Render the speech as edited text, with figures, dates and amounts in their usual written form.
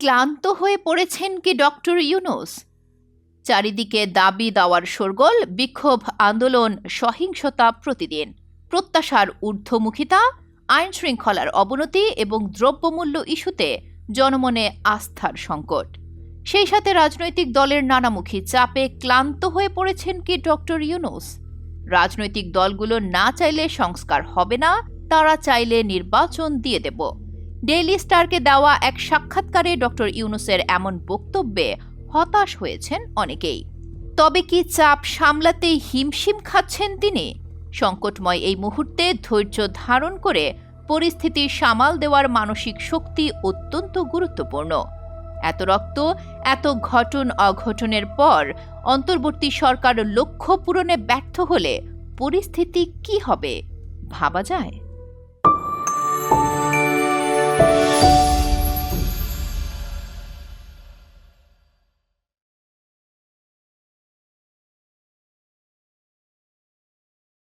ক্লান্ত হয়ে পড়েছেন কি ডক্টর ইউনূস? চারিদিকে দাবি দাওয়ার শোরগোল, বিক্ষোভ, আন্দোলন, সহিংসতা প্রতিদিন। প্রত্যাশার ঊর্ধ্বমুখিতা, আইন শৃঙ্খলার অবনতি এবং দ্রব্যমূল্য ইস্যুতে জনমনে আস্থার সংকট। সেই সাথে রাজনৈতিক দলের নানামুখী চাপে ক্লান্ত হয়ে পড়েছেন কি ডক্টর ইউনূস? রাজনৈতিক দলগুলো না চাইলে সংস্কার হবে না, তারা চাইলে নির্বাচন দিয়ে দেব। ডেইলি স্টারকে দেওয়া এক সাক্ষাৎকারে ডক্টর ইউনূসের এমন বক্তব্যে হতাশ হয়েছেন অনেকেই। তবে কি চাপ সামলাতেই হিমশিম খাচ্ছেন তিনি? সংকটময় এই মুহূর্তে ধৈর্য ধারণ করে পরিস্থিতি সামাল দেওয়ার মানসিক শক্তি অত্যন্ত গুরুত্বপূর্ণ। এত রক্ত, এত ঘটন অঘটনের পর অন্তর্বর্তী সরকার লক্ষ্য পূরণে ব্যর্থ হলে পরিস্থিতি কি হবে ভাবা যায়?